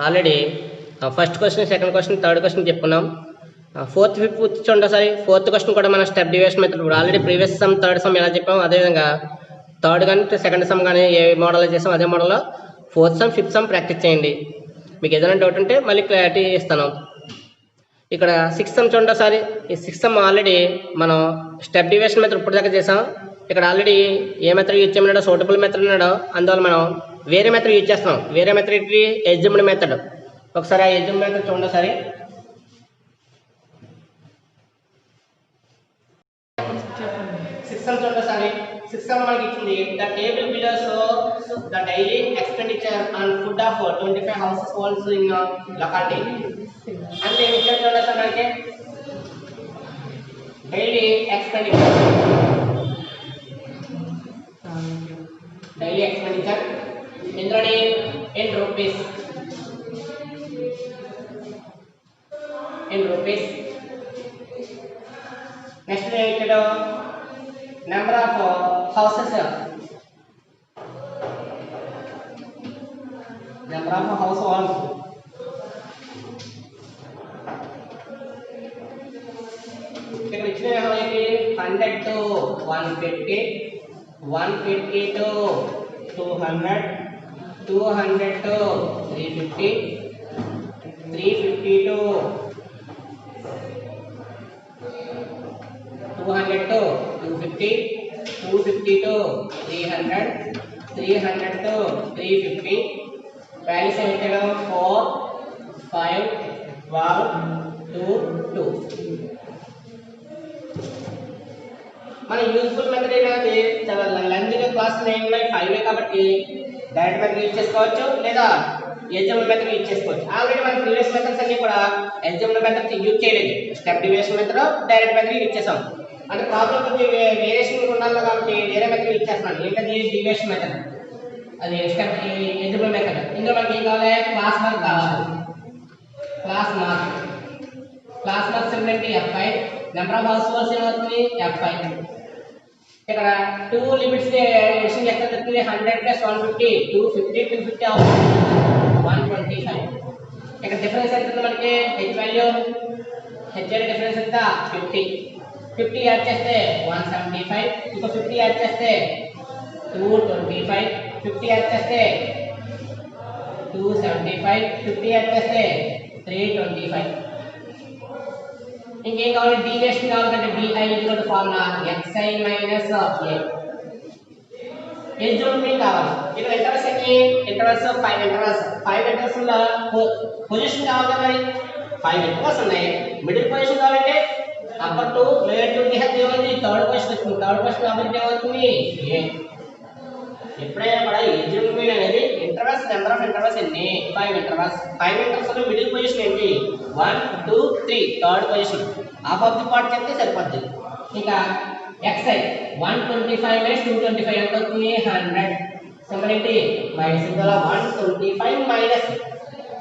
Already first question, second question, third question చెప్పుకున్నాం. Fourth, fifth చూడండి ఒకసారి. ఫోర్త్ క్వశ్చన్ కూడా మనం స్టెప్ డివిజన్ మెథడ్ ఇప్పుడు already previous some, third sum ఎలా చెప్పాం అదేవిధంగా థర్డ్ కానీ సెకండ్ సమ్ కానీ ఏ మోడల్లో చేసాం అదే మోడల్లో fourth sum, fifth sum practice చేయండి. మీకు ఏదైనా డౌట్ ఉంటే మళ్ళీ క్లారిటీ ఇస్తాను. ఇక్కడ సిక్స్త్ సమ్ చూడండి ఒకసారి. ఈ సిక్స్త్ సమ్ ఆల్రెడీ మనం స్టెప్ డివిజన్ మెథడ్ ఇప్పుడు దాకా చేసాం. ఇక్కడ ఆల్రెడీ ఏ మెథడ్ యూజ్ చేయమన్నాడో సూటబుల్ మెథడ్ ఉన్నాడో అందువల్ల మనం వేరే మెథడ్ యూజ్ చేస్తాం. వేరే మెథడ్ ఏంటి? Assumed method. ఒకసారి ఆ ఎజ్యూమ్డ్ మెథడ్ చూడండి ఒకసారి. సిక్స్త్ చూడండి ఒకసారి. సిక్స్త్ మనకి ఇచ్చింది the table below shows the daily expenditure on food of 25 houses holds in locality. అంటే ఏమి ఇచ్చారు చూడండి సార్ మనకి డైలీ ఎక్స్పెండిచర్. డైలీ ఎక్స్పెండిచర్ ఇందులోని ఇన్ రూపీస్. నెక్స్ట్ ఇక్కడ number of houses, number of house holds. ఇక్కడ ఇచ్చిన 100 to 150, 150 to 200, 200 to 350, 350 to 200 to 250, 250 to 300, 300 to 350. Values ఏంటంటే 4, 5, 12, 2, 2. మన యూజ్ఫుల్ మెథడ్ ఏంటంటే చాలా లెంతీగా క్లాస్ 5 కాబట్టి డైరెక్ట్ మెథడ్ యూజ్ చేసుకోవచ్చు లేదా ఎగ్జాంపుల్ మెథడ్ యూజ్ చేసుకోవచ్చు. ఆల్రెడీ మన ప్రీవియస్ మెథడ్స్ అన్ని కూడా ఎగ్జాంపుల్ మెథడ్ యూజ్ చేయలేదు. Step division method, direct method use చేసాం. అంటే ప్రాబ్లం కొంచెం వేరియేషన్ ఉండాలి కాబట్టి వేరే మెథడ్ యూజ్ చేస్తున్నాను. ఏంటది? Division method. అది స్టెప్ ఎగ్జాంపుల్ మెథడ్. ఇందులో మనకి ఏం కావాలి? క్లాస్ మార్క్ కావాలి. క్లాస్ మార్క్ ఏంటంటే F5. Number of house holds ఏమవుతుంది? F5. ఇక్కడ 2 లిమిట్స్ ఎడిషన్ ఎక్కడ దొరుకుతుంది? 100 + 150, 250, 250 అవుతుంది 125. ఇక్కడ డిఫరెన్స్ ఎంత మనకి? హెచ్ వాల్యూ డిఫరెన్స్ ఎంత? 50. 50 యాడ్ చేస్తే 175, ఇంకో 50 యాడ్ చేస్తే 225, 50 యాడ్ చేస్తే 275, 50 యాడ్ చేస్తే 325. ఇంకేం కావాలి? డీవియేషన్ కావాలంటే DI equal to formula xi minus a. Example mean కావాలి. ఇక్కడ ఇంటర్వల్స్ ఎన్ని? Intervals 5 intervals. 5 ఇంటర్వల్స్ లో పొజిషన్ కావాలి కదా మరి. 5 ఇంటర్వల్స్ ఉన్నాయి. మిడిల్ పొజిషన్ కావాలంటే upper to lower to the ఏమైంది? థర్డ్ పొజిషన్ వచ్చింది. థర్డ్ పొజిషన్ కాబట్టి ఏమవుతుంది? a. ఎప్పుడైనా కూడా ఎగ్జాంపుల్ మీన్ అనేది ఇంటర్వల్స్, నెంబర్ ఆఫ్ ఇంటర్వల్స్ ఎన్ని? 5 ఇంటర్వల్స్. 5 ఇంటర్వల్స్ లో మిడిల్ పొజిషన్ ఏంటి? 1, 2, 3 third position. Half of the part చెప్తే సరిపోద్ది. ఇంకా xi 125 మైనస్ 225 ఎంత అవుతుంది? 100. సింబల్ ఏంటి? మైనస్. ఇందులో 125 మైనస్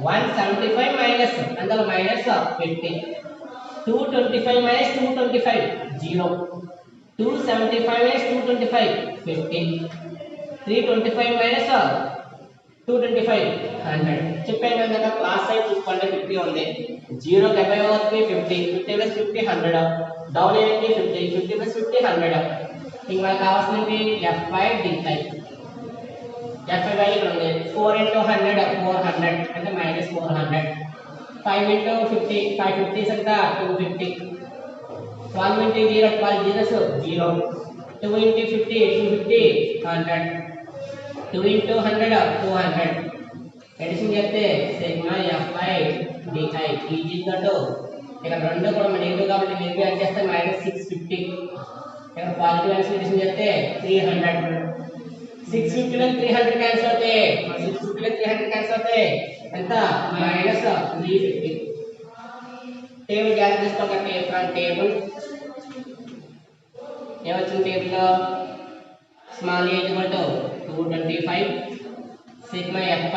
175 మైనస్ అందులో మైనస్ 50. 225 మైనస్ 225 0. 275 మైనస్ 225 50. 325 మైనస్ 225 100. చెప్పాను కదా క్లాస్ సైజ్ చూసుకోండి. 50 ఉంది. 0 కి అబౌవ్ అవుతుంది 50. 50 + 50 100. డౌన్ అయ్యింది 50. 50 + 50 100. ఇంక మనకు కావాల్సింది F5 DI. F5 వాల్యూ ఇక్కడ ఉంది. 4 × 100 400 అంటే మైనస్ 400. 5 × 50 5 50s ఎంత? 250. 12 × 0 12 zeros 0. 2 × 50 250 100. 2 × 100 200. ఎడిషన్ చేస్తే sigma F5 DI equal to ఇక్కడ రెండు కూడా నెగటివ్ కాబట్టి నెగటివ్ యాడ్ చేస్తే -650. ఇక్కడ పాజిటివ్ యాడ్ ఎడిషన్ చేస్తే 300. 650 లో 300 క్యాన్సిల్ అవుతాయి. 650 లో 300 క్యాన్సిల్ అవుతాయి. ఎంత? -350. టేబుల్ గ్యాస్ తీసుకోకండి. ఫ్రంట్ టేబుల్ ఏమొచ్చింది? టేబుల్లో small a equal to 225 sigma F5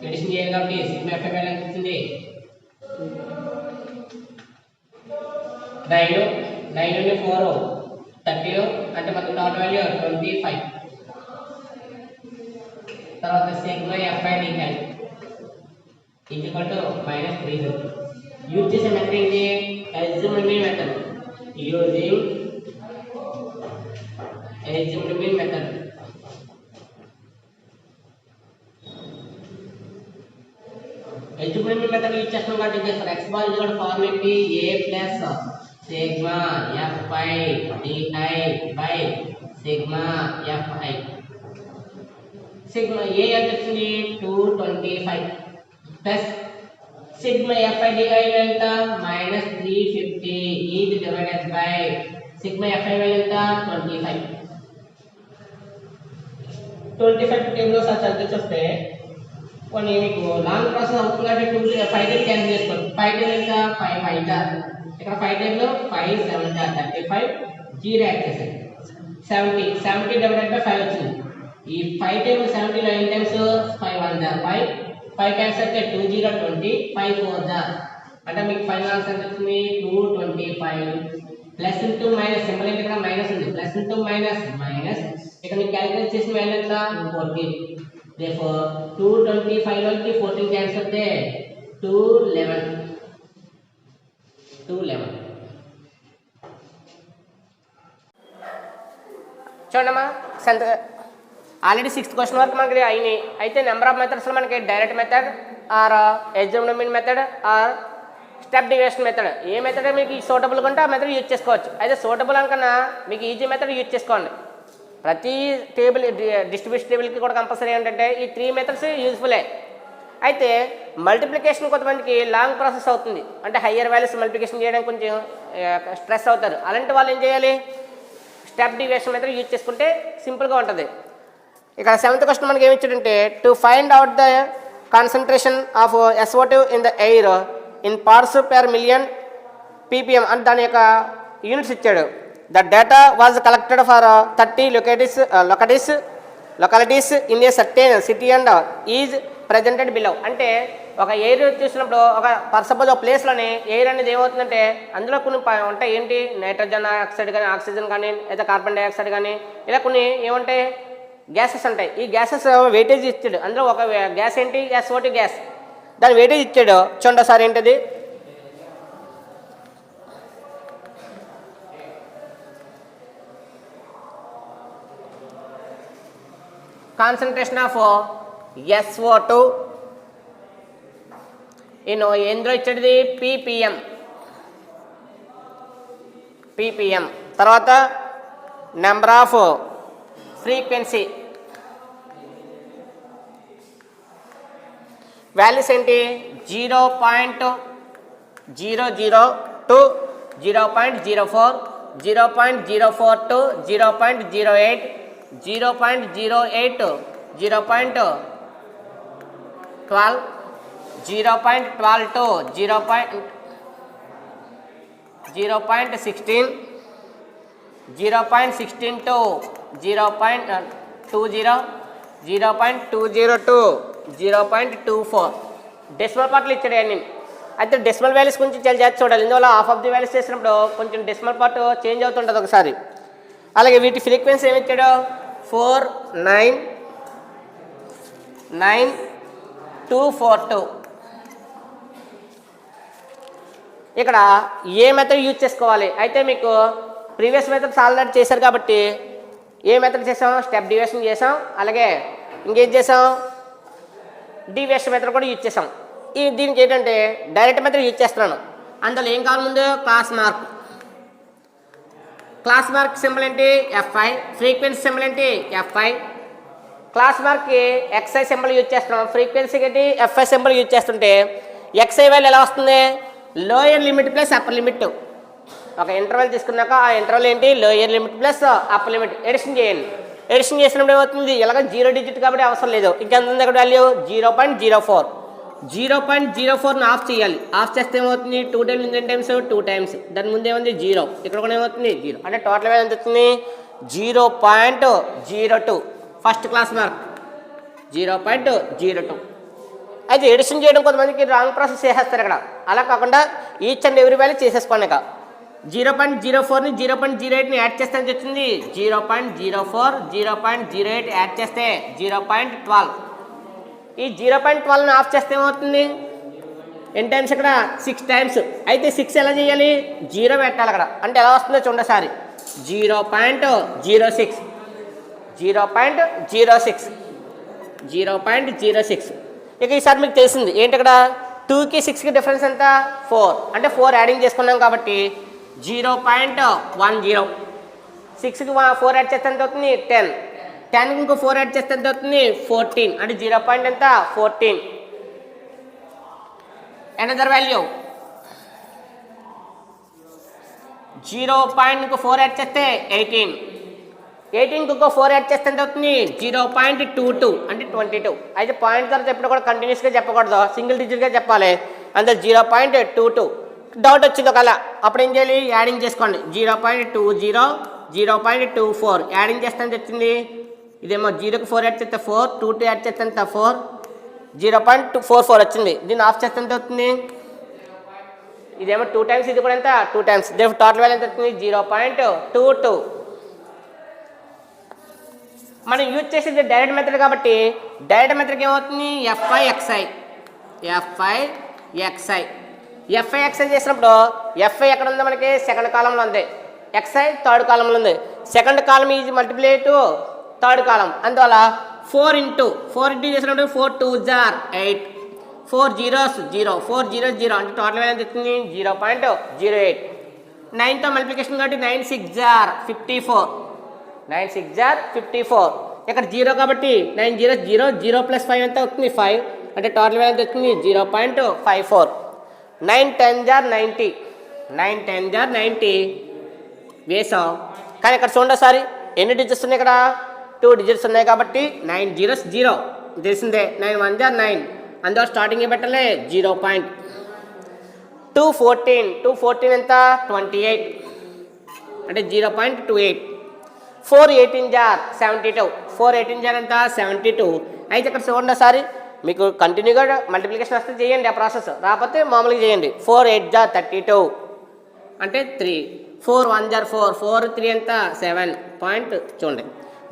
addition చేయాలి కాబట్టి సిగ్మా F5 వాల్యూ ఎంత వచ్చింది? 9 నుండి 4 30 అంటే మనకు టోటల్ వాల్యూ 25. తర్వాత sigma F5 DI is equal to -3z. Use చేసే మెథడ్ ఏంటి? Assumed mean method. Using assumed mean method. Assumed mean method use చేస్తాం కాబట్టి చేస్తారు. x బార్ ఈజ్ ఫార్మ్ ఏంటి? a plus sigma fi di by sigma fi. Sigma a ఎంత వచ్చింది? 225 plus sigma fi di ఎంత? -350 is divided by sigma fi ఎంత? 25. 25 table sir చదివిస్తే కొన్ని మీకు లాంగ్ ప్రాసెస్ అవుతుంది కాబట్టి 5 టేబుల్ క్యాన్సిల్ చేసుకోండి. 5 టేబుల్ ఎంత? 5 5 ఇక్కడ 5 టేబుల్ 5 7 35 జీరో యాడ్ చేసేది 70 డివైడెడ్ బై 5 వచ్చింది. ఈ 5 టేబుల్ 70 లో ఎన్ని టైమ్స్? 5 1 5 5 క్యాన్సిల్ అయితే 2 0 20 5 4 అంటే మీకు ఫైనల్ ఆన్సర్ ఎంత వచ్చింది? 225. ప్లస్ ఇంటూ మైనస్ సింబల్ ఏంటి? ఇక్కడ మైనస్ ఉంది. ప్లస్ ఇంటూ మైనస్ మైనస్ ఇక్కడ మీకు క్యాలిక్యులేట్ చేసిన వాల్యూ ఎంత? 14. therefore 225 లోకి 14 క్యాన్సిల్ అయితే 211. చూడమ్మా ఆల్రెడీ 6th క్వశ్చన్ వరకు మనకి అయినాయి. అయితే నెంబర్ ఆఫ్ మెథడ్స్లో మనకి direct method or assumed mean method or step division method A method మీకు సూటబుల్గా ఉంటే ఆ మెథడ్ యూజ్ చేసుకోవచ్చు. అయితే సూటబుల్ అనుకన్నా మీకు ఈజీ మెథడ్ యూజ్ చేసుకోండి. ప్రతి టేబుల్ డిస్ట్రిబ్యూషన్ టేబుల్కి కూడా కంపల్సరీ ఏంటంటే ఈ 3 మెథడ్స్ యూజ్ఫుల్లే. అయితే మల్టిప్లికేషన్ కొంతమందికి లాంగ్ ప్రాసెస్ అవుతుంది, అంటే హయ్యర్ వాల్యూస్ మల్టిప్లికేషన్ చేయడానికి కొంచెం స్ట్రెస్ అవుతారు. అలాంటి వాళ్ళు ఏం చేయాలి? స్టెప్ డివిజన్ మెథడ్ యూజ్ చేసుకుంటే సింపుల్గా ఉంటుంది. ఇక్కడ 7th క్వశ్చన్ మనకి ఏమి ఇచ్చాడంటే to find out the concentration of SO2 in the air in parts per million ppm అని దాని యొక్క యూనిట్స్ ఇచ్చాడు. The data was collected for 30 localities in a certain city and is presented below. అంటే ఒక air చూసినప్పుడు suppose ఒక ప్లేస్లోని air అనేది ఏమవుతుందంటే అందులో కొన్ని ఉంటాయి. ఏంటి? నైట్రోజన్ ఆక్సైడ్ కానీ ఆక్సిజన్ కానీ లేదా కార్బన్ డైఆక్సైడ్ కానీ ఇలా కొన్ని ఏముంటాయి? గ్యాసెస్ ఉంటాయి. ఈ గ్యాసెస్ వెయిటేజ్ ఇచ్చాడు. అందులో ఒక గ్యాస్ ఏంటి? SO2 gas. దాని వెయిటేజ్ ఇచ్చాడు. చూడండి సార్ ఏంటిది? కాన్సన్ట్రేషన్ ఆఫ్ SO2 ఎందులో ఇచ్చేది? ppm. తర్వాత నెంబర్ ఆఫ్ ఫ్రీక్వెన్సీ వాల్యూస్ ఏంటి? 0.00 to 0.04, 0.04 to 0.08, 0.08 to 0.12, 0.12 to 0.16, 0.16 to 0.20, 0.20 to 0.24. Decimal పార్ట్లు ఇచ్చాడు అన్ని. అయితే డెసిమల్ వాల్యూస్ కొంచెం చాలా జాగ్రత్త చూడాలి. ఇందువల్ల హాఫ్ ఆఫ్ ది వాల్యూస్ చేసినప్పుడు కొంచెం డెసిమల్ పార్ట్ చేంజ్ అవుతుంటుంది ఒకసారి. అలాగే వీటి ఫ్రీక్వెన్సీ ఏమి ఇచ్చాడు? 4999242. ఇక్కడ ఏ మెథడ్ యూజ్ చేసుకోవాలి? అయితే మీకు ప్రీవియస్ మెథడ్స్ ఆల్రెడీ చేశారు కాబట్టి ఏ మెథడ్ చేసాం? స్టెప్ డివిజన్ చేసాం. అలాగే ఇంకేం చేసాం? డివిజన్ మెథడ్ కూడా యూజ్ చేసాం. దీనికి ఏంటంటే డైరెక్ట్ మెథడ్ యూజ్ చేస్తున్నాను. అందులో ఏం కావాలి? ముందు క్లాస్ మార్క్ సింబల్ ఏంటి? Fi. ఫ్రీక్వెన్సీ సింబల్ ఏంటి? Fi. క్లాస్ మార్క్కి XI సింబల్ యూజ్ చేస్తున్నాం. ఫ్రీక్వెన్సీకి ఏంటి? Fi సింబల్ యూజ్ చేస్తుంటే XI వాల్యూ ఎలా వస్తుంది? Lower limit plus upper limit. ఒక ఇంటర్వెల్ తీసుకున్నాక ఆ ఇంటర్వెల్ ఏంటి? Lower limit plus upper limit. Addition చేయండి. ఎడిషన్ చేసినప్పుడు ఏమవుతుంది? ఇలాగ 0 డిజిట్ కాబట్టి అవసరం లేదు. ఇంకెంత ఉంది అక్కడ వాల్యూ? 0.04. 0.04ని ఆఫ్ చేయాలి. ఆఫ్ చేస్తే ఏమవుతుంది? 2 టైమ్స్ 2 టైమ్స్ దాని ముందు ఏముంది? 0. ఇక్కడ కూడా ఏమవుతుంది? 0. అంటే టోటల్ వాల్యూ ఎంత వచ్చింది? 0.02. First class mark 0.02. అయితే ఎడిషన్ చేయడం కొంతమందికి రాంగ్ ప్రాసెస్ చేసేస్తారు ఇక్కడ. అలా కాకుండా ఈచ్ అండ్ ఎవ్రీ వాల్యూ చేసేసుకోండి. ఇక 0.04ని 0.08ని యాడ్ చేస్తే ఎంత వచ్చింది? 0.04, 0.08 యాడ్ చేస్తే 0.12. ఈ 0.12ని ఆఫ్ చేస్తే ఏమవుతుంది? ఎన్ని టైమ్స్ ఇక్కడ 6 టైమ్స్. అయితే 6 ఎలా చేయాలి, 0 పెట్టాలి అక్కడ. అంటే ఎలా వస్తుందో చూడండి సారి, 0.06 0.06 0.06. ఇక ఈసారి మీకు తెలిసింది ఏంటి, ఇక్కడ 2కి 6కి డిఫరెన్స్ ఎంత, 4. అంటే 4 యాడింగ్ చేసుకున్నాం కాబట్టి 0.10. 6కి 4 యాడ్ చేస్తే ఎంత అవుతుంది, 10. 10కి ఇంకో 4 యాడ్ చేస్తే ఎంత అవుతుంది, 14. అంటే 0. ఎంత, 14. Another value 0.4 యాడ్ చేస్తే 18. 18కి ఇంకో 4 యాడ్ చేస్తే ఎంత అవుతుంది, 0.22. అంటే 22. అయితే పాయింట్ తర్వాత ఎప్పుడు కూడా కంటిన్యూస్గా చెప్పకూడదు, సింగిల్ డిజిట్గా చెప్పాలి. అంటే 0.22. డౌట్ వచ్చింది ఒకవేళ, అప్పుడు ఏం చేయాలి, యాడింగ్ చేసుకోండి. 0.20 0.24 యాడింగ్ చేస్తే ఎంత వచ్చింది, ఇదేమో 0కి 4 యాడ్ చేస్తే 4, 2 యాడ్ చేస్తే ఎంత 4, 0.44 వచ్చింది. దీన్ని ఆఫ్ చేస్తే ఎంత అవుతుంది, ఇదేమో 2 టైమ్స్, ఇది కూడా ఎంత 2 టైమ్స్. దీని టోటల్ వాల్యూ ఎంత అవుతుంది, 0.22. మనం యూజ్ చేసేది డైరెక్ట్ మెథడ్ కాబట్టి డైరెక్ట్ మెథడ్కి ఏమవుతుంది, FI XI చేసినప్పుడు FI ఎక్కడ ఉందో మనకి సెకండ్ కాలంలో ఉంది, XI థర్డ్ కాలంలో ఉంది. Second column is multiply to third కాలం. అందువల్ల 4 ఇంటూ చేసినప్పుడు 4 2s are 8, 4 zeros 0, 4 zeros 0. అంటే టోటల్ వాల్యూ ఎంత వచ్చింది, 0.08. 9తో మల్టిప్లికేషన్ కాబట్టి 9 6s are 54, 9 6s are 54. ఇక్కడ 0 కాబట్టి 9 0 0, 0 + 5 ఎంత అవుతుంది, 5. అంటే టోటల్ వాల్యూ ఎంత వచ్చింది, 0.54. 9 10s are 90, 9 10s are 90 వేసాం. కానీ ఇక్కడ చూడండి ఒకసారి ఎన్ని డిజిట్స్ ఉన్నాయి, ఇక్కడ 2 డిజిట్స్ ఉన్నాయి కాబట్టి 9 zeros 0 తెలిసిందే, 9 1s are 9. అందులో స్టార్టింగ్ పెట్టలే 0. 214 ఎంత, 28. అంటే 0.28. 4 18s are 72, 4 18s are ఎంత, 72. అయితే ఇక్కడ చూడండి ఒకసారి, మీకు కంటిన్యూగా మల్టిప్లికేషన్ వస్తే చేయండి ఆ ప్రాసెస్, రాకపోతే మామూలుగా చేయండి. 4 8s are 32 అంటే 3, 4 1s are 4, 4 3 ఎంత 7. పాయింట్ చూడండి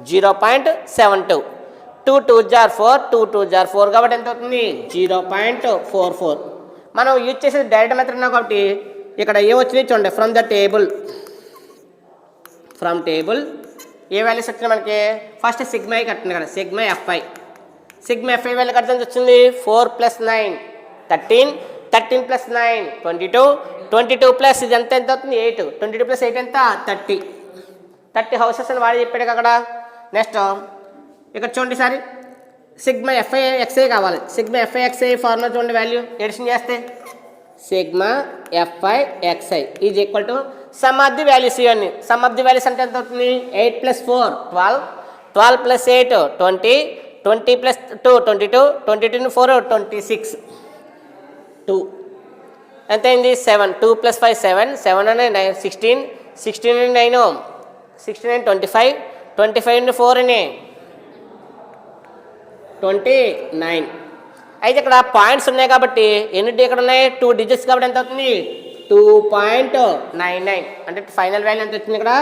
0.72. 2 2s are 4, 2 2s are 4 కాబట్టి ఎంత అవుతుంది, 0.44. మనం యూజ్ చేసేది డైరెక్ట్ మెథడ్ ఉన్నాం కాబట్టి ఇక్కడ ఏమొచ్చినాయి చూడండి, ఫ్రమ్ టేబుల్ ఏ వాల్యూస్ వచ్చినాయి మనకి, ఫస్ట్ సిగ్మా కట్టింది కదా, సిగ్మా ఎఫ్ఐ వాల్యూ కడితే వచ్చింది 4 + 9 13, 13 + 9 22, 22 ప్లస్ ఇది ఎంత అవుతుంది 8, 22 + 8 ఎంత 30 హౌసెస్ అని వాడు చెప్పాడు అక్కడ. నెక్స్ట్ ఇక్కడ చూడండి సారి, సిగ్మా ఎఫ్ఐ ఎక్స్ఐ కావాలి. సిగ్మా ఎఫ్ఐ ఎక్స్ఐ ఫార్ములా చూడండి, వాల్యూ ఎడిషన్ చేస్తే sigma f i xi is equal to sum of the values. ఇవన్నీ సమ్ ఆఫ్ ది వాల్యూస్ అంటే ఎంత అవుతుంది, 8 + 4 12, 12 + 8 20, 20 + 2 22, 22 4 26, 2 ఎంత అయింది 7, 2 + 5 7, 7 and 9 16, 16 and 9 16 and 25, 25 and 4 అని 29. అయితే ఇక్కడ పాయింట్స్ ఉన్నాయి కాబట్టి ఎన్ని ఇక్కడ ఉన్నాయి, 2 డిజిట్స్ కాబట్టి ఎంత అవుతుంది 2.99. అంటే ఫైనల్ వాల్యూ ఎంత వచ్చింది ఇక్కడ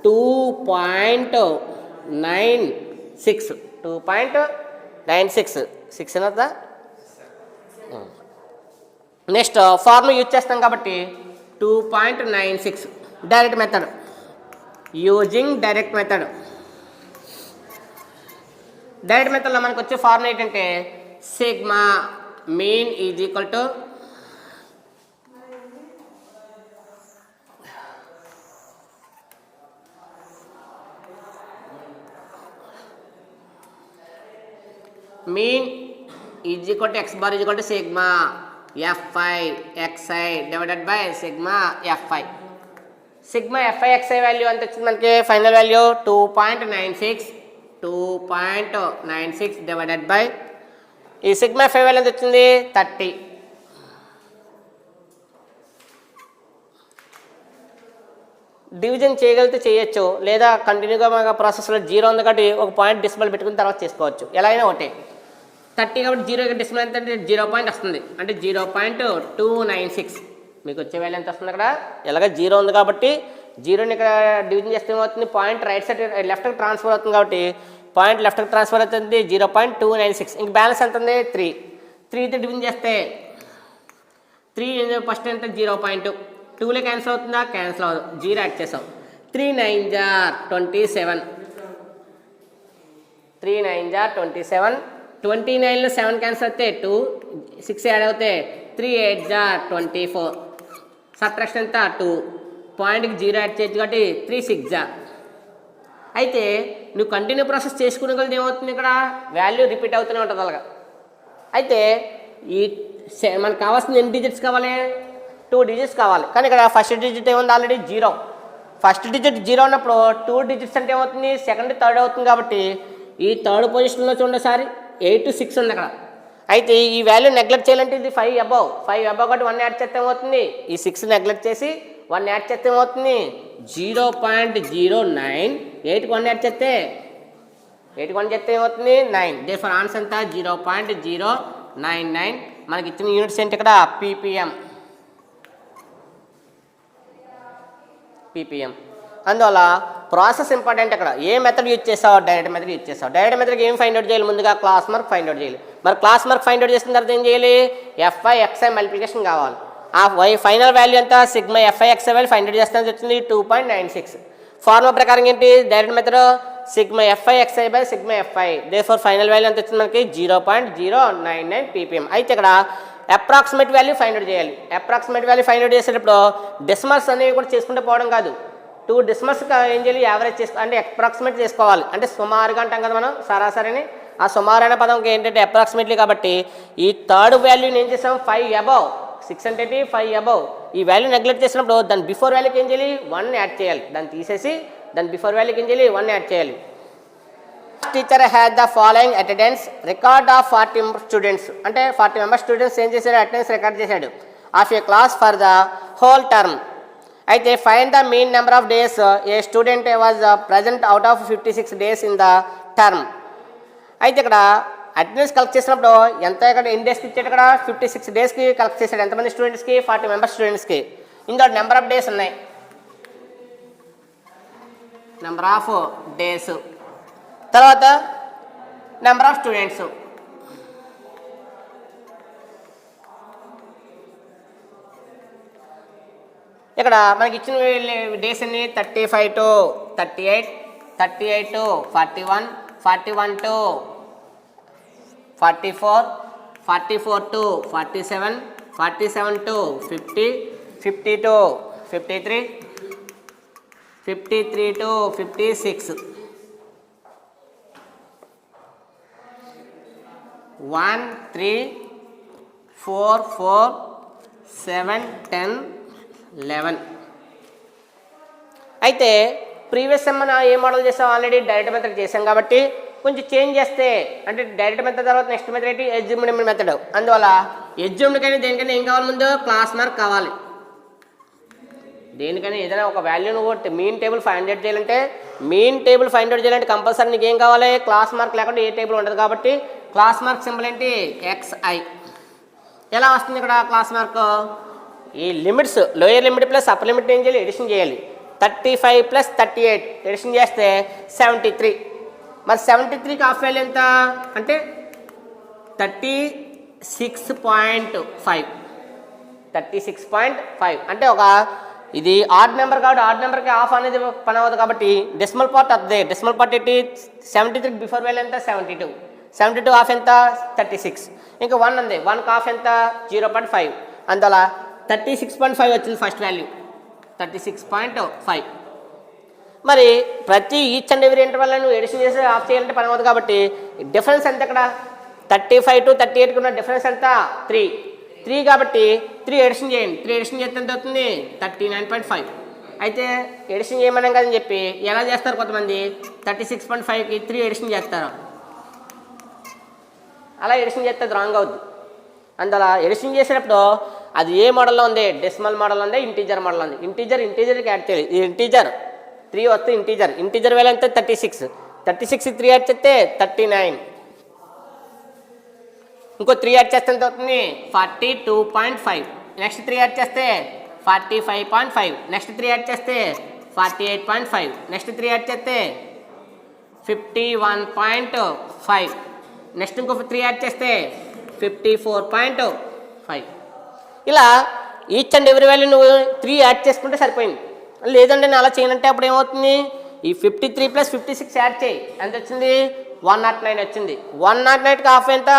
2.96, 2.96 6 అవుతుందా. నెక్స్ట్ ఫార్ములా యూజ్ చేస్తాం కాబట్టి 2.96 డైరెక్ట్ మెథడ్. యూజింగ్ డైరెక్ట్ మెథడ్లో మనకు వచ్చే ఫార్ములా ఏంటంటే sigma mean is equal to x bar is equal to sigma fi xi divided by sigma fi. Sigma f i xi value ఎంత వచ్చింది మనకి, ఫైనల్ వాల్యూ 2.96 డివైడెడ్ బై ఈ సిగ్మా ఎఫ్ఐ వాల్యూ ఎంత వచ్చింది 30. డివిజన్ చేయగలిగితే చేయొచ్చు, లేదా కంటిన్యూగా మన ప్రాసెస్లో 0 ఉంది కాబట్టి ఒక పాయింట్ డిసిమల్ పెట్టుకుని తర్వాత చేసుకోవచ్చు, ఎలా అయినా ఒకటే. 30 కాబట్టి 0 డిసిమల్ ఎంత అంటే 0 పాయింట్ వస్తుంది, అంటే 0.296 మీకు వచ్చే వాల్యూ ఎంత వస్తుంది. అక్కడ ఎలాగ 0 ఉంది కాబట్టి 0ని ఇక్కడ డివిజన్ చేస్తే ఏమవుతుంది, పాయింట్ రైట్ సైడ్ లెఫ్ట్కి ట్రాన్స్ఫర్ అవుతుంది కాబట్టి పాయింట్ లెఫ్ట్కి ట్రాన్స్ఫర్ అవుతుంది 0.296. ఇంక బ్యాలెన్స్ ఎంత ఉంది 3తో డివిజన్ చేస్తే 3 ఫస్ట్ ఎంత 0.2 2లో క్యాన్సిల్ అవుతుందా క్యాన్సిల్ అవ్వదు 0 యాడ్ చేసాం 3 9 జార్ 27 3 9 జార్ 27 29లో 7 క్యాన్సిల్ అయితే 2 6 యాడ్ అవుతే 3 8 జార్ 24 సబ్ట్రాక్షన్ ఎంత 2 పాయింట్కి 0 యాడ్ చేయొచ్చు కాబట్టి 3 6 జార్ అయితే నువ్వు కంటిన్యూ ప్రాసెస్ చేసుకునే కొలది ఏమవుతుంది ఇక్కడ వాల్యూ రిపీట్ అవుతూనే ఉంటుంది అలాగా అయితే ఈ మనకు కావాల్సిన ఎన్ని డిజిట్స్ కావాలి 2 డిజిట్స్ కావాలి కానీ ఇక్కడ ఫస్ట్ డిజిట్ ఏముంది ఆల్రెడీ 0 ఫస్ట్ డిజిట్ 0 ఉన్నప్పుడు 2 డిజిట్స్ అంటే ఏమవుతుంది సెకండ్ థర్డ్ అవుతుంది కాబట్టి ఈ థర్డ్ పొజిషన్లో చూడండి సారి 8 to 6 ఉంది అక్కడ అయితే ఈ వాల్యూ నెగ్లెక్ట్ చేయాలంటే ఇది 5 అబౌవ్ కాబట్టి 1 యాడ్ చేస్తే ఏమవుతుంది ఈ 6 నెగ్లెక్ట్ చేసి 1 యాడ్ చేస్తే ఏమవుతుంది 0.09 8కి 1 యాడ్ చేస్తే 8కి 1 చేస్తే ఏమవుతుంది 9 దేర్ఫోర్ ఆన్సర్ ఎంత 0.099 మనకి ఇచ్చిన యూనిట్స్ ఏంటి ఇక్కడ పీపీఎం అందువల్ల ప్రాసెస్ ఇంపార్టెంట్ అక్కడ ఏ మెథడ్ యూజ్ చేసావు డైరెక్ట్ మెథడ్ యూజ్ చేసావు డైరెక్ట్ మెథడ్కి ఏం ఫైండ్ అవుట్ చేయాలి ముందుగా క్లాస్ మార్క్ ఫైండ్ అవుట్ చేయాలి మరి క్లాస్ మార్క్ ఫైండ్ అవుట్ చేసిన తర్వాత ఏం చేయాలి ఎఫ్ఐ ఎక్స్ఐ మల్టిప్లికేషన్ కావాలి ఆ ఫైనల్ వాల్యూ ఎంత sigma f i xi value find out చేస్తే వచ్చింది 2.96 ఫార్ములా ప్రకారం ఏంటి direct method sigma f i x i by sigma f i therefore final value ఎంత వచ్చింది మనకి 0.099 పీపీఎం అయితే ఇక్కడ అప్రాక్సిమేట్ వాల్యూ ఫైండ్ అవుట్ చేయాలి అప్రాక్సిమేట్ వాల్యూ ఫైండ్ అవుట్ చేసేటప్పుడు డెసిమల్స్ అనేవి కూడా చేసుకుంటే పోవడం కాదు 2 డెసిమల్స్ ఏం చేయాలి యావరేజ్ చేసుకో అంటే అప్రాక్సిమేట్ చేసుకోవాలి అంటే సుమారుగా అంటాం కదా మనం సరాసరిని ఆ సుమారు అనే పదంకి ఏంటంటే అప్రాక్సిమేట్లీ కాబట్టి ఈ థర్డ్ వాల్యూని ఏం చేసాం 5 అబౌవ్ 6 అంటే 5 అబౌవ్ ఈ వాల్యూ నెగ్లెక్ట్ చేసినప్పుడు దాని బిఫోర్ వాల్యూకి ఏం చేయాలి 1 యాడ్ చేయాలి దాన్ని తీసేసి దాని బిఫోర్ వాల్యూకి ఏం చేయాలి 1 యాడ్ చేయాలి teacher had the following attendance record of 40 students అంటే 40 మెంబర్స్ స్టూడెంట్స్ ఏం చేశాడు అటెండెన్స్ రికార్డ్ చేశాడు of a class for the whole term అయితే find the mean number of days a student was present out of 56 days in the term అయితే ఇక్కడ attendance collect చేసినప్పుడు ఎంత ఇక్కడ ఎన్ని డేస్కి ఇచ్చాడు ఇక్కడ 56 డేస్కి కలెక్ట్ చేశాడు ఎంతమంది స్టూడెంట్స్కి 40 మెంబర్స్ స్టూడెంట్స్కి ఇందులో నెంబర్ ఆఫ్ డేస్ ఉన్నాయి నెంబర్ ఆఫ్ డేస్ తర్వాత నెంబర్ ఆఫ్ స్టూడెంట్స్ ఇక్కడ మనకి ఇచ్చిన డేస్ అన్ని 35 to 38 38 to 41 41 to 44 44 to 47 47 to 50 50 to 53 53 to 56 1 3 4 4 7 10 11 అయితే ప్రీవియస్ సెమ్ మనం ఏ మోడల్ చేసాం ఆల్రెడీ డైరెక్ట్ మెథడ్ చేసాం కాబట్టి కొంచెం చేంజ్ చేస్తే అంటే డైరెక్ట్ మెథడ్ తర్వాత నెక్స్ట్ మెథడ్ ఏంటి ఎజ్యూమ్డ్ మెథడ్ అందువల్ల ఎజ్యూమ్డ్ కానీ దేనికైనా ఏం కావాలి ముందు క్లాస్ మార్క్ కావాలి దేనికైనా ఏదైనా ఒక వాల్యూ నువ్వు మీన్ టేబుల్ ఫైండ్ అవుట్ చేయాలంటే మీన్ టేబుల్ ఫైండ్ అవుట్ చేయాలంటే కంపల్సరీ నీకు ఏం కావాలి క్లాస్ మార్క్ లేకుండా ఏ టేబుల్ ఉండదు కాబట్టి క్లాస్ మార్క్ సింబల్ ఏంటి XI ఎలా వస్తుంది ఇక్కడ క్లాస్ మార్క్ ఈ limits lower limit plus upper limit ఏం చేయాలి ఎడిషన్ చేయాలి 35 ప్లస్ 38 ఎడిషన్ చేస్తే 73 మరి 73కి హాఫ్ వాల్యూ ఎంత అంటే 36.5 36.5 అంటే ఒక ఇది ఆడ్ నెంబర్ కాబట్టి ఆడ్ నెంబర్కి హాఫ్ అనేది పని అవ్వదు కాబట్టి డెసిమల్ పార్ట్ వస్తుంది డెసిమల్ పార్ట్ ఏంటి 73కి బిఫోర్ వాల్యూ ఎంత 72 హాఫ్ ఎంత 36 ఇంకా 1 ఉంది 1కి హాఫ్ ఎంత 0.5 అందువల్ల 36.5 వచ్చింది ఫస్ట్ వాల్యూ 36.5 మరి ప్రతి ఈచ్ అండ్ ఎవరీ ఇంటర్వల్ నువ్వు ఎడిషన్ చేసి ఆఫ్ చేయాలంటే పని అవుతుంది కాబట్టి డిఫరెన్స్ ఎంత ఇక్కడ 35 to 38కి ఉన్న డిఫరెన్స్ ఎంత 3 కాబట్టి 3 ఎడిషన్ చేయండి 3 ఎడిషన్ చేస్తే ఎంత అవుతుంది 39.5 అయితే ఎడిషన్ చేయమన్నాం కదని చెప్పి ఎలా చేస్తారు కొంతమంది 36.5కి 3 ఎడిషన్ చేస్తారు అలా ఎడిషన్ చేస్తే రాంగ్ అవుద్ది అందువల్ల ఎడిషన్ చేసేటప్పుడు అది ఏ మోడల్లో ఉంది డెసిమల్ మోడల్ ఉంది ఇంటీజర్ మోడల్ ఉంది ఇంటీజర్కి యాడ్ చేయాలి ఇది ఇంటీజర్ 3 వస్తే ఇంటీజర్ వాల్యూ ఎంత 36కి 3 యాడ్ చేస్తే 39 ఇంకో 3 యాడ్ చేస్తే ఎంత అవుతుంది 42.5 నెక్స్ట్ 3 యాడ్ చేస్తే 45.5 నెక్స్ట్ 3 యాడ్ చేస్తే 48.5 నెక్స్ట్ 3 యాడ్ చేస్తే 51.5 నెక్స్ట్ ఇంకో 3 యాడ్ చేస్తే 54.5 ఇలా ఈచ్ అండ్ ఎవ్రీ వాల్యూ నువ్వు 3 యాడ్ చేసుకుంటే సరిపోయింది. లేదంటే నేను అలా చేయనంటే అప్పుడు ఏమవుతుంది, ఈ 53 + 56 యాడ్ చేయి, ఎంత వచ్చింది 109 వచ్చింది. 109కి హాఫ్ ఎంత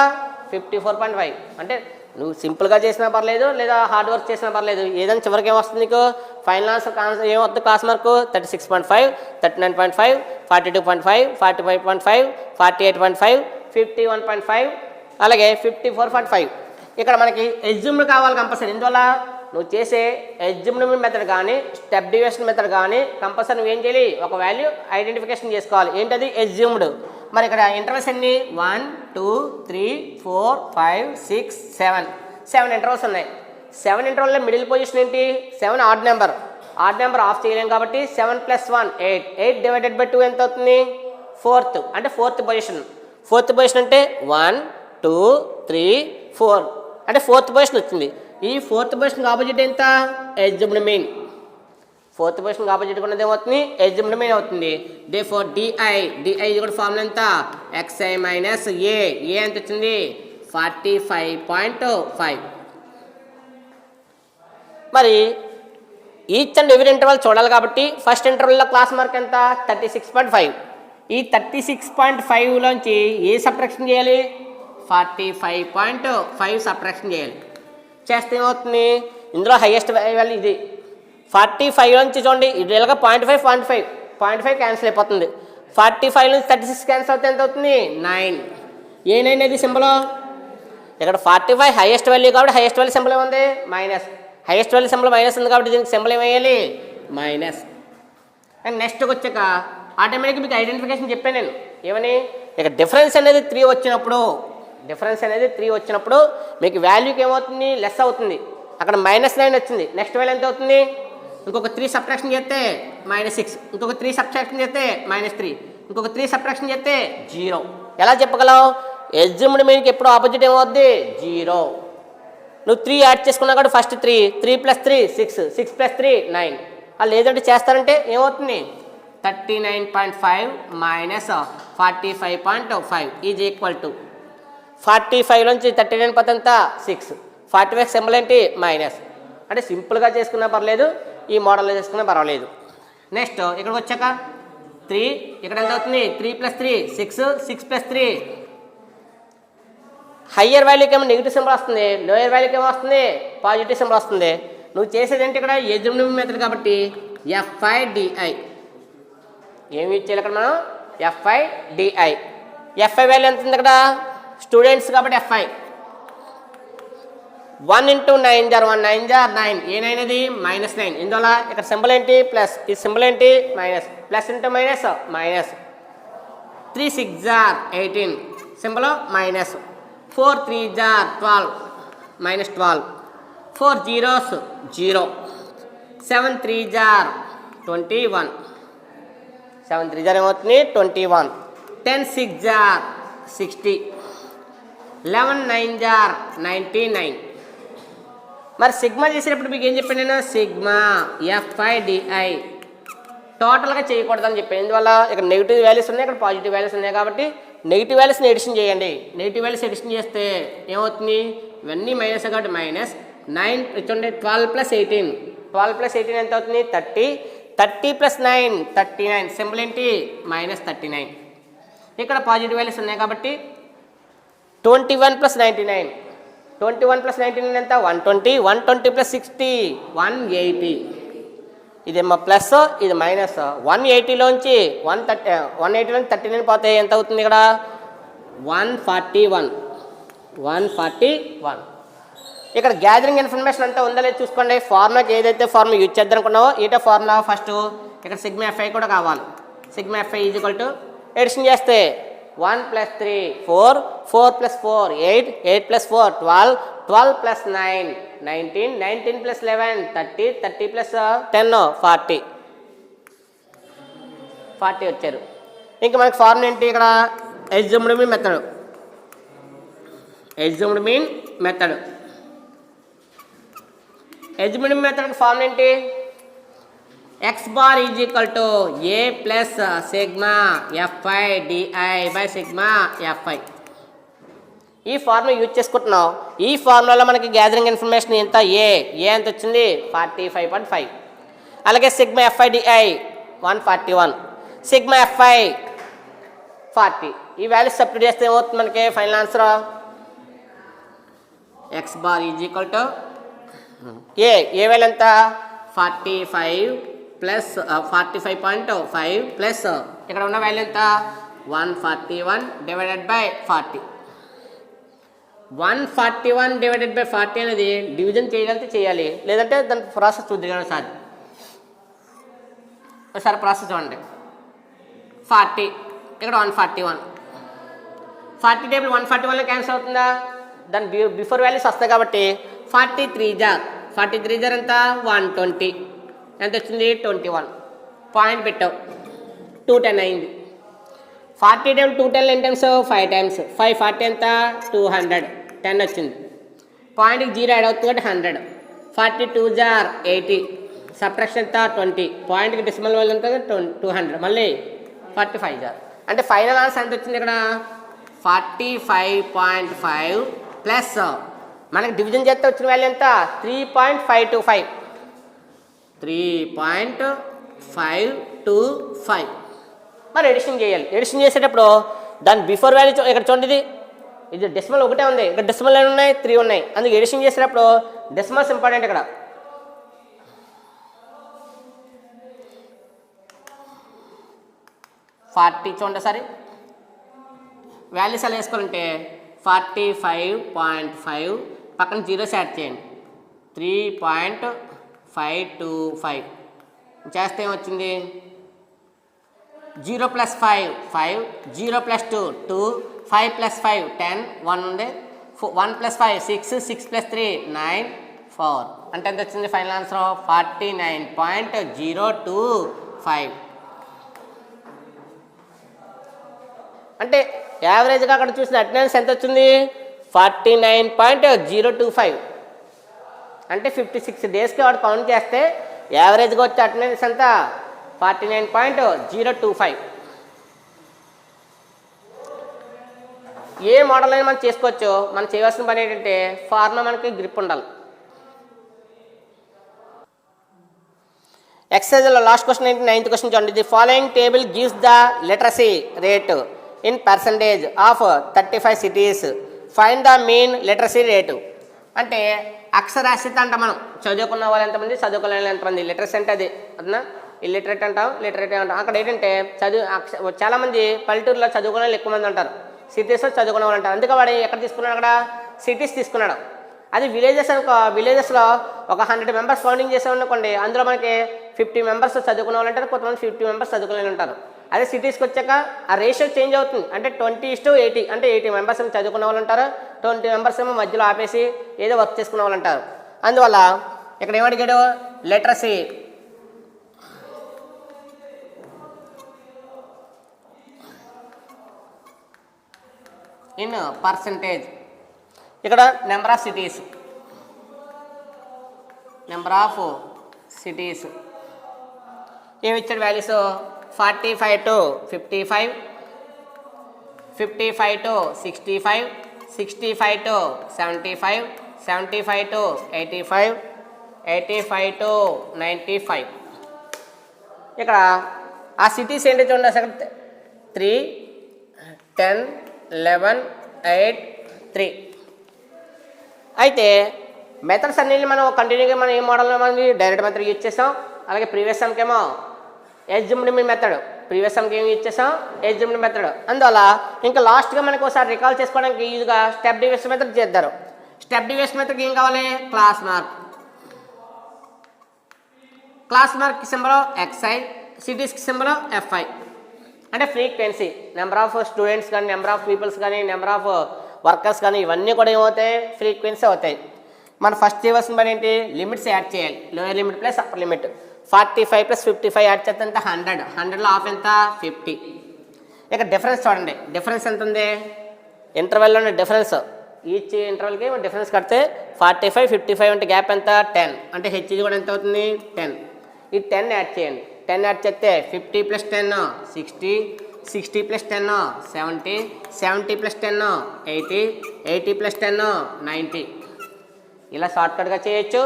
54.5. అంటే నువ్వు సింపుల్గా చేసినా పర్లేదు లేదా హార్డ్ వర్క్ చేసినా పర్లేదు, ఏదైనా చివరికి ఏమొస్తుంది నీకు ఫైనల్ ఆన్సర్ ఏమవుతుంది క్లాస్ మార్కు 36.5, 39.5, 42.5, 45.5, 48.5, 51.5 అలాగే 54.5. ఇక్కడ మనకి ఎజ్యూమ్డ్ కావాలి కంపల్సరీ. ఇందువల్ల నువ్వు చేసే ఎజ్యూమ్డ్ మెథడ్ కానీ స్టెప్ డివిజన్ మెథడ్ కానీ కంపల్సరీ నువ్వేం చేయాలి, ఒక వాల్యూ ఐడెంటిఫికేషన్ చేసుకోవాలి. ఏంటది ఎజ్యూమ్డ్. మరి ఇక్కడ ఇంటర్వల్స్ ఎన్ని 1 2 3 4 5 6 7 ఇంటర్వల్స్ ఉన్నాయి. 7 ఇంటర్వల్లో మిడిల్ పొజిషన్ ఏంటి 7 ఆడ్ నెంబర్ ఆఫ్ చేయలేం కాబట్టి 7 + 1 8 డివైడెడ్ బై 2 ఎంత అవుతుంది 4th అంటే 4th పొజిషన్. 4th పొజిషన్ అంటే 1 2 3 4 అంటే 4th పొజిషన్ వచ్చింది. ఈ 4th పొజిషన్ ఆపోజిట్ ఎంత assumed mean. 4th position opposite ఉన్నది ఏమవుతుంది ఎజ్యూమ్డ్ మీన్ అవుతుంది. దేర్ఫోర్ డిఐ కూడా ఫార్ములా ఎంత xi - a ఎంత వచ్చింది 45.5. మరి ఈచ్ అండ్ ఎవ్రీ ఇంటర్వల్ చూడాలి కాబట్టి ఫస్ట్ ఇంటర్వల్లో క్లాస్ మార్క్ ఎంత 36.5. ఈ 36.5లోంచి ఏ సబ్ట్రాక్షన్ చేయాలి 45.5 సబ్ట్రాక్షన్ చేయాలి. చేస్తే ఏమవుతుంది ఇందులో హైయెస్ట్ వాల్యూ ఇది 45 నుంచి చూడండి ఇది ఇలాగ 0.5 క్యాన్సిల్ అయిపోతుంది. 45 నుంచి 36 క్యాన్సిల్ అవుతే ఎంత అవుతుంది 9. ఏ 9 అది సింబల్. ఇక్కడ 45 హైయెస్ట్ వాల్యూ కాబట్టి హైయెస్ట్ వాల్యూ సింబల్ ఏముంది minus. Highest value symbol minus ఉంది కాబట్టి దీనికి సింబల్ ఏమేయాలి మైనస్. అండ్ నెక్స్ట్కి వచ్చాక ఆటోమేటిక్గా మీకు ఐడెంటిఫికేషన్ చెప్పాను నేను ఏమని, ఇక డిఫరెన్స్ అనేది 3 వచ్చినప్పుడు మీకు వాల్యూకి ఏమవుతుంది లెస్ అవుతుంది. అక్కడ -9 వచ్చింది, నెక్స్ట్ వాల్యూ ఎంత అవుతుంది ఇంకొక 3 సబ్ట్రాక్షన్ చేస్తే -6, ఇంకొక 3 సబ్ట్రాక్షన్ చేస్తే -3, ఇంకొక 3 సబ్ట్రాక్షన్ చేస్తే 0. ఎలా చెప్పగలవు ఎజ్యూమ్డ్ మీన్కి ఎప్పుడు ఆపోజిట్ ఏమవుద్ది 0. నువ్వు 3 యాడ్ చేసుకున్నా కాబట్టి ఫస్ట్ 3 + 3 6 + 3 9. వాళ్ళు లేదంటే చేస్తారంటే ఏమవుతుంది 39.5 - 45.5 ఈజ్ ఈక్వల్ టు 45 నుంచి 39 పోతే ఎంత 6. 45 సింబల్ ఏంటి మైనస్. అంటే సింపుల్గా చేసుకున్నా పర్లేదు, ఈ మోడల్లో చేసుకున్నా పర్వాలేదు. నెక్స్ట్ ఇక్కడికి వచ్చాక 3 ఇక్కడ ఎంత అవుతుంది 3 + 3 6 + 3. హయ్యర్ వాల్యూకి ఏమో నెగిటివ్ సింబల్ వస్తుంది, లోయర్ వాల్యూకి ఏమో వస్తుంది పాజిటివ్ సింబల్ వస్తుంది. నువ్వు చేసేది ఏంటి ఇక్కడ ఎజ్యూమ్డ్ మెథడ్ కాబట్టి FI/DI ఏమి ఇచ్చేయాలి ఇక్కడ మనం FI/DI. FI వాల్యూ ఎంత ఉంది ఇక్కడ స్టూడెంట్స్ కాబట్టి FI 1 × 9 = 1 9 = 9. ఏ 9 అది -9. ఇందువల్ల ఇక్కడ సింబల్ ఏంటి ప్లస్, ఈ సింబల్ ఏంటి minus. Plus into minus minus. 3 × 6 = 18 symbol minus. 4 × 3 = 12 -12. 4 zeros 0. 7 × 3 = 21. 7 × 3 ఏమవుతుంది 21. 10 × 6 = 60. 11 × 9 = 99. మరి సిగ్మా చేసేటప్పుడు మీకు ఏం చెప్పాను నేను సిగ్మా FI/DI టోటల్గా చేయకూడదని చెప్పాను. ఇందువల్ల ఇక్కడ నెగిటివ్ వాల్యూస్ ఉన్నాయి, ఇక్కడ పాజిటివ్ వాల్యూస్ ఉన్నాయి కాబట్టి నెగిటివ్ వాల్యూస్ని ఎడిషన్ చేయండి. నెగిటివ్ వాల్యూస్ ఎడిషన్ చేస్తే ఏమవుతుంది ఇవన్నీ మైనస్ కాబట్టి -9 చూడండి 12 + 18. 12 + 18 ఎంత అవుతుంది 30. 30 + 9 39 సింబల్ ఏంటి -39. ఇక్కడ పాజిటివ్ వాల్యూస్ ఉన్నాయి కాబట్టి 21 + 99. 21 + 99 ఎంత 120. 120 + 60 180. ఇదేమో ప్లస్ ఇది మైనస్. 180లోంచి 39 పోతే ఎంత అవుతుంది ఇక్కడ 141. ఇక్కడ గ్యాదరింగ్ ఇన్ఫర్మేషన్ అంతా ఉందా లేదు చూసుకోండి. ఫార్ములాకి ఏదైతే ఫార్ములా యూజ్ చేద్దాం అనుకున్నావో ఈటే ఫార్ములా ఫస్ట్ ఇక్కడ సిగ్మా FI కూడా కావాలి. సిగ్మా FI = ఎడిషన్ చేస్తే 1 + 3 4 4 + 4 8 8 + 4 12 12 + 9 19 19 + 11 30 30 + 10 40 వచ్చారు. ఇంకా మనకి ఫార్ములా ఏంటి ఇక్కడ assumed mean method. Assumed mean method formula ఏంటి x bar is equal to a plus sigma FI/DI by sigma FI. ఈ ఫార్ములా యూజ్ చేసుకుంటున్నాం. ఈ ఫార్ములాలో మనకి గ్యాదరింగ్ ఇన్ఫర్మేషన్ ఎంత ఏ ఎంత వచ్చింది 45.5. అలాగే సిగ్మా FIDI 141, సిగ్మా FI 40. ఈ వాల్యూస్ సబ్స్టిట్యూట్ చేస్తే ఏమవుతుంది మనకి final answer x bar is equal to A value ఎంత 45 ప్లస్ 45.5 ప్లస్ ఇక్కడ ఉన్న వాల్యూ ఎంత 141 డివైడెడ్ బై 40. 141 డివైడెడ్ బై 40 అనేది డివిజన్ చేయగలిగితే చేయాలి, లేదంటే దాని ప్రాసెస్ చూద్దాం ఒకసారి ప్రాసెస్ చూడండి. 40 ఇక్కడ 141, 40 టేబుల్ 141లో క్యాన్సిల్ అవుతుందా? దాని బిఫోర్ వాల్యూస్ వస్తాయి కాబట్టి 43 జార్ ఎంత 120 ఎంత వచ్చింది 21. పాయింట్ పెట్టావు 210 అయింది. 40 టైమ్స్ 210 ఎన్ని టైమ్స్ 5 టైమ్స్ 5 40 ఎంత 200 10 వచ్చింది. పాయింట్కి 0 యాడ్ అవుతుంది కాబట్టి 100. 42 జార్ 80 సబ్ట్రాక్షన్ ఎంత 20. పాయింట్కి డెసిమల్ వాల్యూ ఎంత 200 మళ్ళీ 45 జార్. అంటే ఫైనల్ ఆన్సర్ ఎంత వచ్చింది ఇక్కడ 45.5 ప్లస్ మనకి డివిజన్ చేస్తే వచ్చిన వాల్యూ ఎంత 3.525. 3.525. మరి ఎడిషన్ చేయాలి. ఎడిషన్ చేసేటప్పుడు దాని బిఫోర్ వాల్యూ ఇక్కడ చూడండి, ఇది డెసిమల్ ఒకటే ఉంది, ఇక్కడ డెసిమల్ ఎన్ని ఉన్నాయి 3 ఉన్నాయి. అందుకే ఎడిషన్ చేసేటప్పుడు డెసిమల్స్ ఇంపార్టెంట్. ఇక్కడ 40 చూడండి సరే వాల్యూస్ అలా వేసుకోవాలంటే 45.5 పక్కన జీరోస్ యాడ్ చేయండి 3.525 చేస్తే ఏమొచ్చింది 0 + 5 5, 0 + 2 2, 5 + 5 10, 1 ఉంది 1 + 5 6, 6 + 3 9 4. అంటే ఎంత వచ్చింది ఫైనల్ ఆన్సర్ 49.025. అంటే యావరేజ్గా అక్కడ చూసిన అటెండెన్స్ ఎంత వచ్చింది 49.025. అంటే 56 డేస్కి వాడు కౌంట్ చేస్తే యావరేజ్గా వచ్చే అటెండెన్స్ ఎంత 49.025. ఏ మోడల్ అయినా మనం చేసుకోవచ్చు. మనం చేయవలసిన పని ఏంటంటే ఫార్ములా మనకి గ్రిప్ ఉండాలి. ఎక్సర్సైజ్లో లాస్ట్ క్వశ్చన్ ఏంటి 9th క్వశ్చన్ చూడండి. The following table gives the literacy rate in percentage of 35 cities. Find the mean literacy rate. అంటే అక్షరాస్యత అంట మనం చదువుకున్న వాళ్ళు ఎంతమంది చదువుకునే వాళ్ళు ఎంతమంది. లిటరసీ అంటే అది అదనా ఇల్లిటరేట్ అంటాం లిటరేట్ అంటాం. అక్కడ ఏంటంటే చాలామంది పల్లెటూరులో చదువుకునే వాళ్ళు ఎక్కువ మంది ఉంటారు, సిటీస్లో చదువుకునే వాళ్ళు అంటారు. అందుకే వాడు ఎక్కడ తీసుకున్నాడు అక్కడ సిటీస్ తీసుకున్నాడు. అది విలేజెస్ అనుకో, విలేజెస్లో ఒక 100 మెంబర్స్ కౌంటింగ్ చేసామనుకోండి, అందులో మనకి 50 మెంబర్స్ చదువుకునే వాళ్ళు ఉంటారు, కొంతమంది 50 మెంబర్స్ చదువుకునే వాళ్ళు ఉంటారు. అదే సిటీస్కి వచ్చాక ఆ రేషియో చేంజ్ అవుతుంది. అంటే 20:80 అంటే 80 మెంబర్స్ చదువుకునే వాళ్ళు ఉంటారు, 20 మెంబర్స్ ఏమో మధ్యలో ఆపేసి ఏదో వర్క్ చేసుకునే వాళ్ళు ఉంటారు. అందువల్ల ఇక్కడ ఏమడిగాడు లిటరసీ ఇన్ పర్సంటేజ్. ఇక్కడ నెంబర్ ఆఫ్ సిటీస్ ఏమి ఇచ్చాడు values 45 to 55, 55 to 65, 65 to 75, 75 to 85, 85 to 95. ఇక్కడ ఆ సిటీస్ ఏంటో చూడండి అసలు 3, 10, 11, 8, 3. అయితే మెథడ్స్ అన్ని మనం కంటిన్యూగా మనం ఏ మోడల్లో మనం డైరెక్ట్ మెథడ్ యూజ్ చేసాం. అలాగే ప్రీవియస్ సమ్కేమో ఎస్యూమ్డ్ మెథడ్, ప్రీవియస్ సమ్కి ఏమి యూజ్ చేసాం ఎస్యూమ్డ్ మెథడ్. అందువల్ల ఇంకా లాస్ట్గా మనకు ఒకసారి రికాల్ చేసుకోవడానికి ఈజీగా స్టెప్ డివిజన్ మెథడ్ చేద్దారు. స్టెప్ డివిజన్ మెథడ్కి ఏం కావాలి క్లాస్ మార్క్ సింబల్ XI, సిటీస్కి సింబల్ FI. అంటే ఫ్రీక్వెన్సీ నెంబర్ ఆఫ్ స్టూడెంట్స్ కానీ నెంబర్ ఆఫ్ పీపుల్స్ కానీ నెంబర్ ఆఫ్ వర్కర్స్ కానీ ఇవన్నీ కూడా ఏమవుతాయి ఫ్రీక్వెన్సీ అవుతాయి. మనం ఫస్ట్ చేయవలసిన పని ఏంటి లిమిట్స్ యాడ్ చేయాలి. Lower limit plus upper limit. 45 + 55 add చేస్తే ఎంత 100, 100లో హాఫ్ ఎంత 50. ఇక డిఫరెన్స్ చూడండి, డిఫరెన్స్ ఎంత ఉంది ఇంటర్వెల్లోనే డిఫరెన్స్. ఈచ్ ఇంటర్వెల్కి డిఫరెన్స్ కడితే 45, 55 అంటే గ్యాప్ ఎంత 10. అంటే హెచ్ కూడా ఎంత అవుతుంది 10. ఈ 10 యాడ్ చేయండి. 10 యాడ్ చేస్తే 50 + 10 60, 60 ప్లస్ 10 70, 70 ప్లస్ 10 80, 80 ప్లస్ 10 90. ఇలా షార్ట్కట్గా చేయొచ్చు.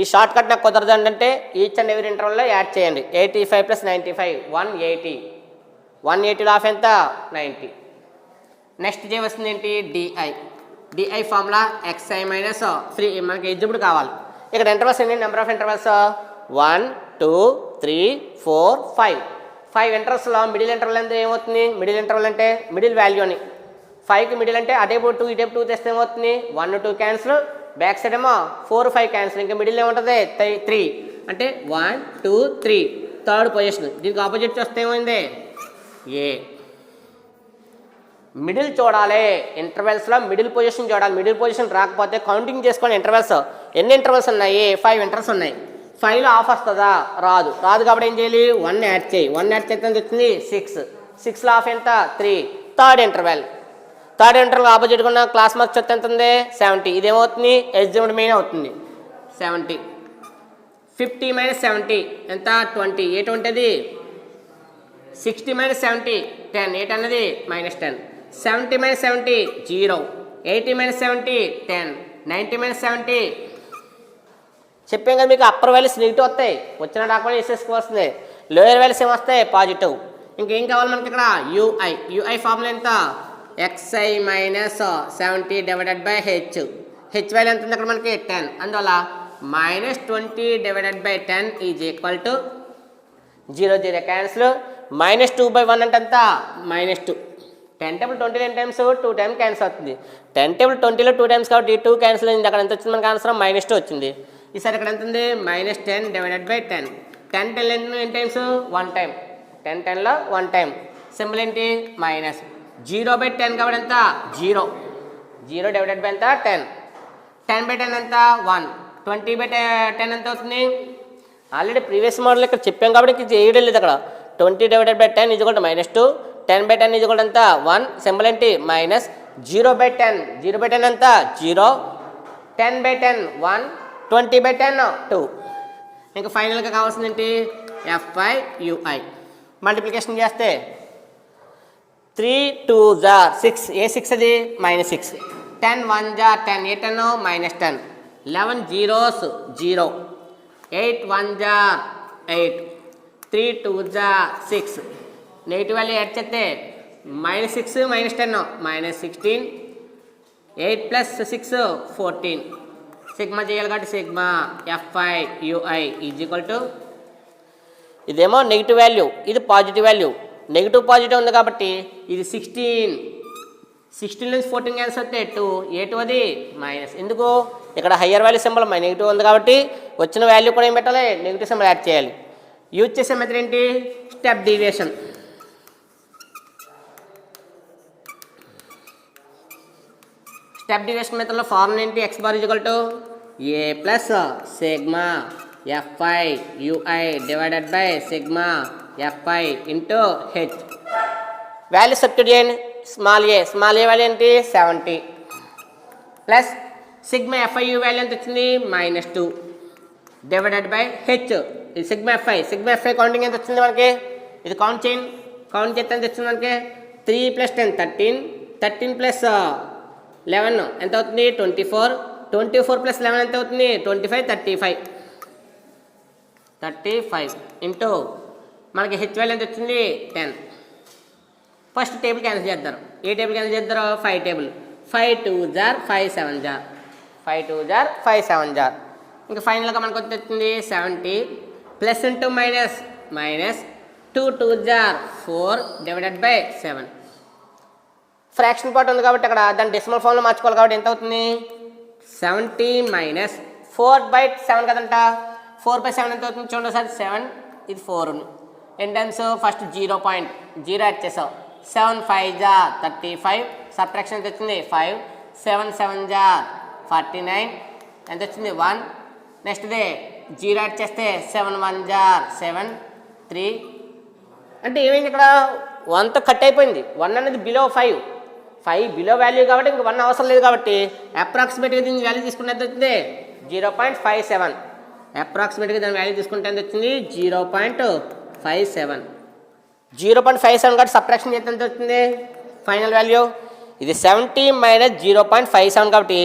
ఈ షార్ట్కట్ నాకు కుదరదు అంటే ఈచ్ అండ్ ఎవరీ ఇంటర్వల్లో యాడ్ చేయండి. 85 ప్లస్ 95 180, 180 ఆఫ్ ఎంత 90. నెక్స్ట్ చేయవలసింది ఏంటి D I. D I formula xi minus ఫ్రీ మనకి ఎగ్జిబుల్ కావాలి. ఇక్కడ ఇంటర్వల్స్ ఎన్ని నెంబర్ ఆఫ్ ఇంటర్వల్స్ 1 2 3 4 5. 5 ఇంటర్వల్స్లో మిడిల్ ఇంటర్వల్ అంటే ఏమవుతుంది? మిడిల్ ఇంటర్వల్ అంటే మిడిల్ వాల్యూ అని. 5కి మిడిల్ అంటే అదే 2 ఇదే 2 తెస్తే ఏమవుతుంది? 1 2 క్యాన్సిల్, బ్యాక్ సైడ్ ఏమో 4 5 క్యాన్సిల్, ఇంకా మిడిల్ ఏముంటుంది 3 అంటే 1 2 3 థర్డ్ పొజిషన్. దీనికి ఆపోజిట్ చూస్తే ఏమైంది ఏ. మిడిల్ చూడాలి ఇంటర్వెల్స్లో, మిడిల్ పొజిషన్ చూడాలి. మిడిల్ పొజిషన్ రాకపోతే కౌంటింగ్ చేసుకోండి. ఇంటర్వెల్స్ ఎన్ని ఇంటర్వెల్స్ ఉన్నాయి? 5 ఇంటర్వెల్స్ ఉన్నాయి. 5లో ఆఫ్ వస్తుందా? రాదు. రాదు కాబట్టి ఏం చేయాలి? 1 యాడ్ చేయి. 1 యాడ్ చేస్తే ఎంత వచ్చింది? 6. 6లో ఆఫ్ ఎంత? 3. Third interval. థర్డ్ ఇంటర్వెల్ ఆపోజిట్గా ఉన్న క్లాస్ మార్క్స్ వచ్చి ఎంత ఉంది? 70. ఇదేమవుతుంది? ఎగ్జామ్డ్ మెయిన్ అవుతుంది 70. 50 మైనస్ 70 ఎంత? 20. ఏ 20 అది? 60 మైనస్ 70 10. 8 అన్నది -10. 70 మైనస్ 70 0. 80 మైనస్ 70 10. 90 మైనస్ 70 చెప్పాం కదా మీకు. అప్పర్ వాల్యూస్ నెగిటివ్ వస్తాయి, వచ్చిన డాక్యుమెంట్ వేసేసుకోవాల్సిందే. లోయర్ వాల్యూస్ ఏమొస్తాయి? పాజిటివ్. ఇంకేం కావాలి మనకి ఇక్కడ? యూఐ. యూఐ ఫార్ములా ఎంత? xi minus 70 divided by H. H value ఎంత ఉంది అక్కడ మనకి? 10. అందువల్ల -20 divided by 10 is equal to 0 0 cancel. -2/1 అంటే ఎంత? -2. 10 టేబుల్ 20 టైమ్స్ 2 టైమ్స్ క్యాన్సిల్ అవుతుంది. 10 టేబుల్ 20లో 2 టైమ్స్ కాబట్టి 2 క్యాన్సిల్ అయింది. అక్కడ ఎంత వచ్చింది మనకి ఆన్సర్? -2 వచ్చింది. ఈసారి ఇక్కడ ఎంత ఉంది? -10 డివైడెడ్ బై 10. 10 10 ఎన్ని టైమ్స్? 1 టైం. 10 10లో 1 టైం. సింబల్ ఏంటి? మైనస్. 0/10 కాబట్టి ఎంత? 0. 0 డివైడెడ్ బై ఎంత? 10. 10/10 ఎంత? 1. 20/10 ఎంత అవుతుంది? ఆల్రెడీ ప్రీవియస్ మోడల్ ఇక్కడ చెప్పాం కాబట్టి ఇది చేయడం లేదు. అక్కడ 20 divided by 10 is equal to -2. 10/10 is equal to ఎంత? 1. సింబల్ ఏంటి? మైనస్. 0/10. 0/10 ఎంత? 0. 10/10 1. 20/10 2. ఇంకా ఫైనల్గా కావాల్సింది ఏంటి? FI UI. మల్టిప్లికేషన్ చేస్తే 3 2 6. ఏ 6 అది? -6. 10 1 10. ఏ 10? -10. 11 zeros 0. 8 1 8. 3 2 6. నెగిటివ్ వాల్యూ యాడ్ చేస్తే -6 -10 -16. 8 ప్లస్ 6 14. సిగ్మా చేయాలి కాబట్టి sigma FI UI is equal to, ఇదేమో నెగిటివ్ వాల్యూ, ఇది పాజిటివ్ వాల్యూ. నెగిటివ్ పాజిటివ్ ఉంది కాబట్టి ఇది 16. 16 నుంచి 14 క్యాన్సిల్ వస్తే 2. ఏ 2 అది? మైనస్. ఎందుకు? ఇక్కడ హయ్యర్ వాల్యూ సింబల్ నెగిటివ్ ఉంది కాబట్టి వచ్చిన వాల్యూ కూడా ఏం పెట్టాలి? నెగిటివ్ సింబల్ యాడ్ చేయాలి. యూజ్ చేసే మెథడ్ ఏంటి? Step deviation. స్టెప్ డీవియేషన్ మెథడ్లో ఫార్ములా ఏంటి? x bar is equal to a plus sigma FI UI divided by sigma FI into H. Value substitute చేయండి. స్మాల్ ఏ వాల్యూ ఏంటి? 70 plus sigma FI U value ఎంత వచ్చింది? -2 divided by H. ఇది sigma FI counting ఎంత వచ్చింది మనకి? ఇది count చేయండి. కౌంట్ చేస్తే ఎంత వచ్చింది మనకి? 3 + 10 13. 13 ప్లస్ 11 ఎంత అవుతుంది? 24. 24 ప్లస్ 11 ఎంత అవుతుంది? 25 35 ఇంటూ మనకి హెచ్ వాల్యూ ఎంత వచ్చింది? 10. ఫస్ట్ టేబుల్ క్యాన్సిల్ చేద్దాం. ఏ టేబుల్ క్యాన్సిల్ చేద్దారు? 5 టేబుల్. 5 2 5 7 5 2 5 7 ఇంకా ఫైనల్గా మనకు వచ్చింది 70 plus into minus 2 2 4 divided by 7. Fraction part ఉంది కాబట్టి అక్కడ దాన్ని డెసిమల్ ఫామ్లో మార్చుకోవాలి కాబట్టి ఎంత అవుతుంది? 70 మైనస్ 4/7 కదంట. 4/7 ఎంత అవుతుంది చూడండి సార్? 7 ఇది 4 ఎన్ టైమ్స్ ఫస్ట్ 0.0 యాడ్ చేసావు. 7 5 35. సబ్ట్రాక్షన్ ఎంత వచ్చింది? 5. 7 7 49 ఎంత వచ్చింది? 1. నెక్స్ట్ డే 0 యాడ్ చేస్తే 7 1 7 3. అంటే ఏమైంది ఇక్కడ? 1తో కట్ అయిపోయింది. 1 అనేది బిలో 5 బిలో వాల్యూ కాబట్టి ఇంక 1 అవసరం లేదు కాబట్టి అప్రాక్సిమేట్గా దీని వాల్యూ తీసుకుంటే ఎంత వచ్చింది? 0.57. అప్రాక్సిమేట్గా దాని వాల్యూ తీసుకుంటే ఎంత వచ్చింది? 0.57. 0.57 కాబట్టి సబ్ట్రాక్షన్ చేస్తే ఎంత వస్తుంది ఫైనల్ వాల్యూ ఇది 70 మైనస్ 0.57 కాబట్టి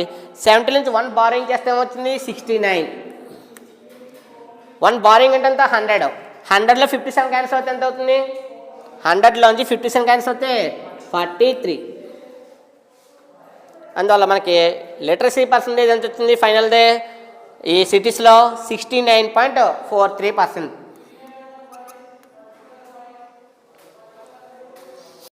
70 నుంచి 1 బారోయింగ్ చేస్తే ఏమవుతుంది 69 1 బారోయింగ్ అంటే ఎంత 100 100లో 57 క్యాన్సిల్ అవుతే ఎంత అవుతుంది 100లోంచి 57 క్యాన్సిల్ అవుతే 43 అందువల్ల మనకి లిటరసీ పర్సంటేజ్ ఎంత వచ్చింది ఫైనల్దే ఈ సిటీస్లో 69.43%.